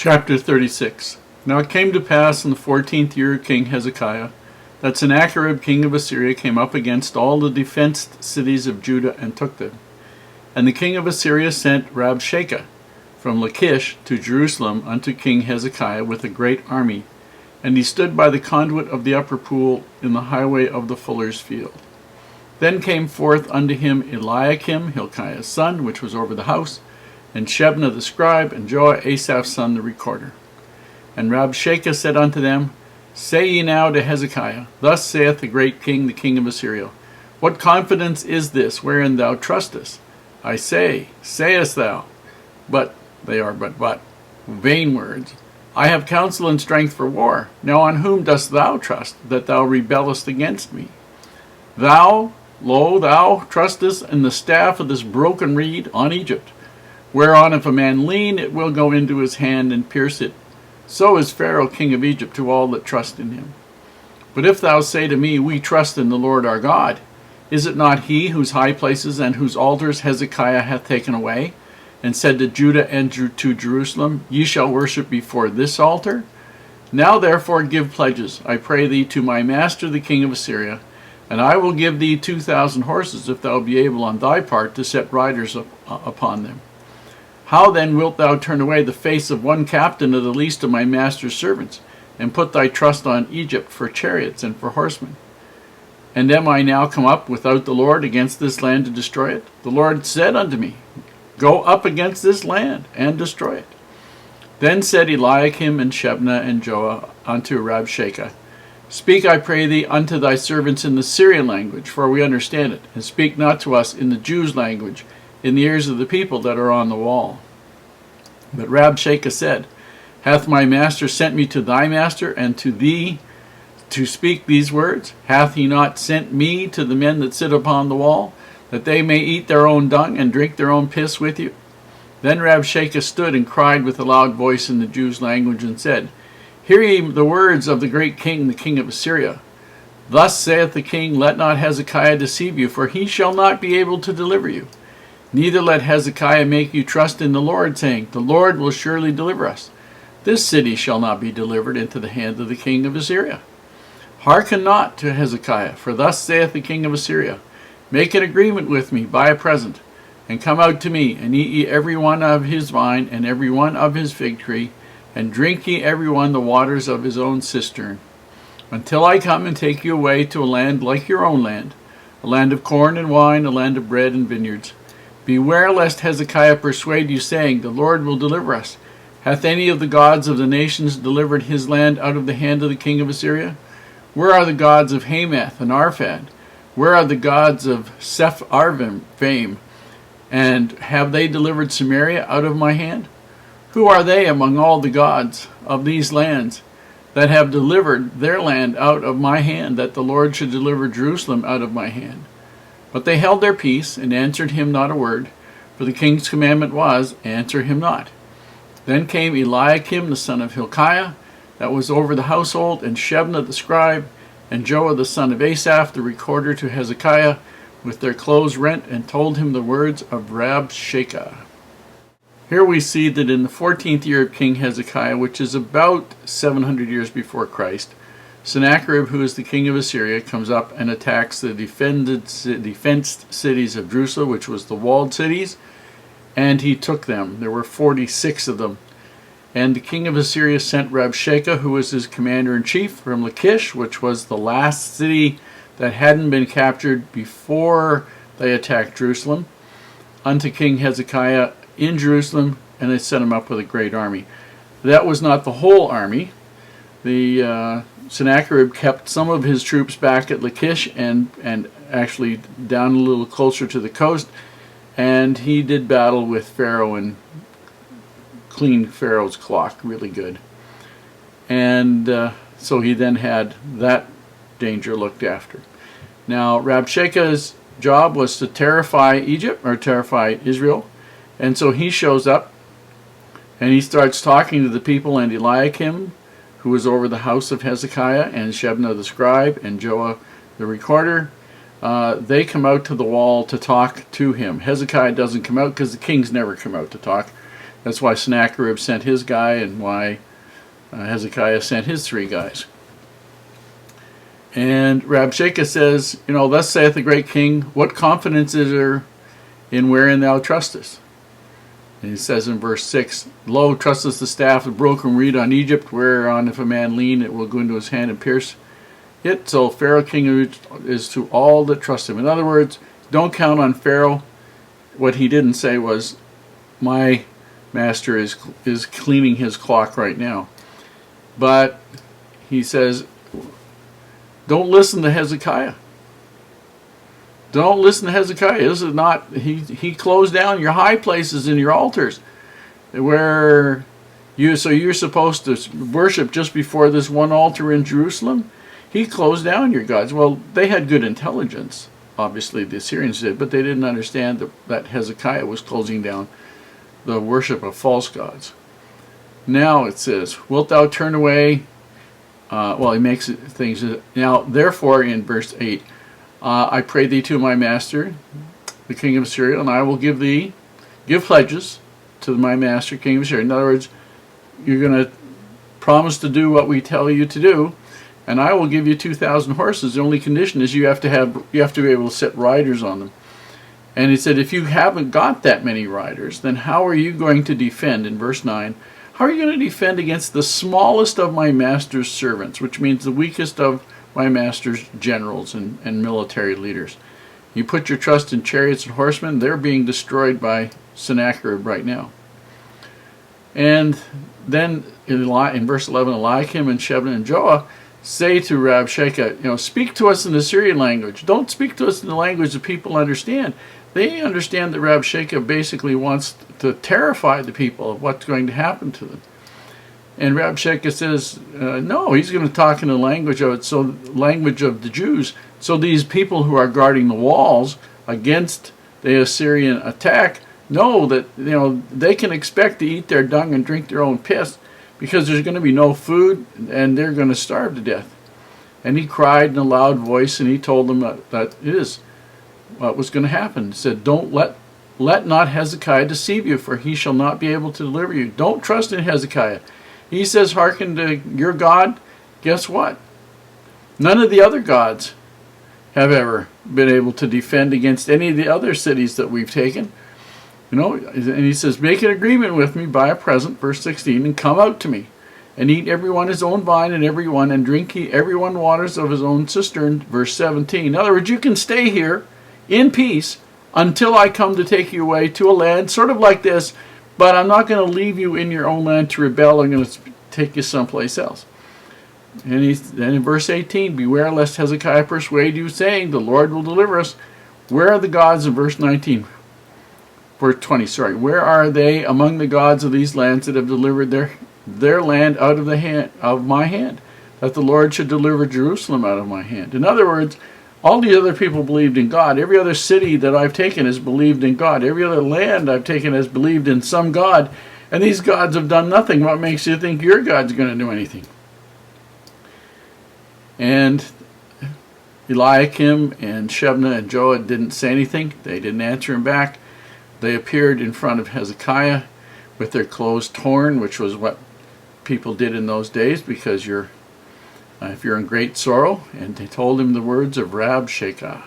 Chapter 36. Now it came to pass in the 14th year of King Hezekiah that Sennacherib king of Assyria came up against all the defenced cities of Judah and took them. And the king of Assyria sent Rabshakeh from Lachish to Jerusalem unto King Hezekiah with a great army, and he stood by the conduit of the upper pool in the highway of the fuller's field. Then came forth unto him Eliakim, Hilkiah's son, which was over the house, and Shebna the scribe, and Joah Asaph's son the recorder. And Rabshakeh said unto them, Say ye now to Hezekiah, Thus saith the great king, the king of Assyria, What confidence is this wherein thou trustest? I say, sayest thou, but they are but vain words. I have counsel and strength for war. Now on whom dost thou trust, that thou rebellest against me? Thou, lo, thou trustest in the staff of this broken reed on Egypt, whereon if a man lean, it will go into his hand and pierce it. So is Pharaoh king of Egypt to all that trust in him. But if thou say to me, We trust in the Lord our God, is it not he whose high places and whose altars Hezekiah hath taken away, and said to Judah and to Jerusalem, Ye shall worship before this altar? Now therefore give pledges, I pray thee, to my master the king of Assyria, and I will give thee 2,000 horses, if thou be able on thy part to set riders upon them. How then wilt thou turn away the face of one captain of the least of my master's servants, and put thy trust on Egypt for chariots and for horsemen? And am I now come up without the Lord against this land to destroy it? The Lord said unto me, Go up against this land, and destroy it. Then said Eliakim and Shebna and Joah unto Rabshakeh, Speak, I pray thee, unto thy servants in the Syrian language, for we understand it, and speak not to us in the Jews' language, in the ears of the people that are on the wall. But Rabshakeh said, Hath my master sent me to thy master, and to thee to speak these words? Hath he not sent me to the men that sit upon the wall, that they may eat their own dung, and drink their own piss with you? Then Rabshakeh stood and cried with a loud voice in the Jews' language, and said, Hear ye the words of the great king, the king of Assyria. Thus saith the king, Let not Hezekiah deceive you, for he shall not be able to deliver you. Neither let Hezekiah make you trust in the Lord, saying, The Lord will surely deliver us. This city shall not be delivered into the hand of the king of Assyria. Hearken not to Hezekiah, for thus saith the king of Assyria, Make an agreement with me by a present, and come out to me, and eat ye every one of his vine, and every one of his fig tree, and drink ye every one the waters of his own cistern, until I come and take you away to a land like your own land, a land of corn and wine, a land of bread and vineyards. Beware lest Hezekiah persuade you, saying, The Lord will deliver us. Hath any of the gods of the nations delivered his land out of the hand of the king of Assyria? Where are the gods of Hamath and Arphad? Where are the gods of Sepharvaim? And have they delivered Samaria out of my hand? Who are they among all the gods of these lands that have delivered their land out of my hand, that the Lord should deliver Jerusalem out of my hand? But they held their peace, and answered him not a word, for the king's commandment was, Answer him not. Then came Eliakim the son of Hilkiah, that was over the household, and Shebna the scribe, and Joah the son of Asaph the recorder, to Hezekiah, with their clothes rent, and told him the words of Rabshakeh. Here we see that in the 14th year of King Hezekiah, which is about 700 years before Christ, Sennacherib, who is the king of Assyria, comes up and attacks the defenced cities of Jerusalem, which was the walled cities, and he took them. There were 46 of them. And the king of Assyria sent Rabshakeh, who was his commander-in-chief, from Lachish, which was the last city that hadn't been captured before they attacked Jerusalem, unto King Hezekiah in Jerusalem, and they sent him up with a great army. That was not the whole army. The Sennacherib kept some of his troops back at Lachish and actually down a little closer to the coast, and he did battle with Pharaoh and cleaned Pharaoh's clock really good. And so he then had that danger looked after. Now Rabshakeh's job was to terrify Egypt, or terrify Israel, and so he shows up and he starts talking to the people, and Eliakim, who was over the house of Hezekiah, and Shebna the scribe, and Joah the recorder, they come out to the wall to talk to him. Hezekiah doesn't come out because the kings never come out to talk. That's why Sennacherib sent his guy, and why Hezekiah sent his 3 guys. And Rabshakeh says, thus saith the great king, what confidence is there in wherein thou trustest? And he says in verse 6, lo, trusteth the staff of broken reed on Egypt, whereon if a man lean, it will go into his hand and pierce it. So Pharaoh king is to all that trust him. In other words, don't count on Pharaoh. What he didn't say was, my master is cleaning his clock right now. But he says, don't listen to Hezekiah. Don't listen to Hezekiah. This is not, he closed down your high places and your altars, where so you're supposed to worship just before this one altar in Jerusalem. He closed down your gods. Well, they had good intelligence, obviously the Assyrians did, but they didn't understand that Hezekiah was closing down the worship of false gods. Now it says, wilt thou turn away? He makes things. Now, therefore, in verse 8, I pray thee to my master, the king of Assyria, and I will give pledges to my master, king of Assyria. In other words, you're going to promise to do what we tell you to do, and I will give you 2,000 horses. The only condition is you have to be able to set riders on them. And he said, if you haven't got that many riders, then how are you going to defend? In verse 9, how are you going to defend against the smallest of my master's servants, which means the weakest of my master's generals and military leaders? You put your trust in chariots and horsemen. They're being destroyed by Sennacherib right now. And then in verse 11, Eliakim and Shebna and Joah say to Rabshakeh, speak to us in the Assyrian language. Don't speak to us in the language that people understand. They understand that Rabshakeh basically wants to terrify the people of what's going to happen to them. And Rabshakeh says, no, he's going to talk in the language of it, so language of the Jews. So these people who are guarding the walls against the Assyrian attack know that they can expect to eat their dung and drink their own piss, because there's going to be no food and they're going to starve to death. And he cried in a loud voice, and he told them that it is what was going to happen. He said, don't let not Hezekiah deceive you, for he shall not be able to deliver you. Don't trust in Hezekiah. He says, hearken to your God. Guess what? None of the other gods have ever been able to defend against any of the other cities that we've taken. And he says, make an agreement with me by a present, verse 16, and come out to me, and eat everyone his own vine, and drink everyone waters of his own cistern, verse 17. In other words, you can stay here in peace until I come to take you away to a land sort of like this, but I'm not going to leave you in your own land to rebel. I'm going to take you someplace else. And then in verse 18, beware lest Hezekiah persuade you, saying, the Lord will deliver us. Where are the gods? In verse 19, verse 20, sorry. Where are they among the gods of these lands that have delivered their land out of the hand of my hand, that the Lord should deliver Jerusalem out of my hand? In other words, all the other people believed in God. Every other city that I've taken has believed in God. Every other land I've taken has believed in some God. And these gods have done nothing. What makes you think your God's going to do anything? And Eliakim and Shebna and Joah didn't say anything. They didn't answer him back. They appeared in front of Hezekiah with their clothes torn, which was what people did in those days, because if you're in great sorrow. And they told him the words of Rabshakeh.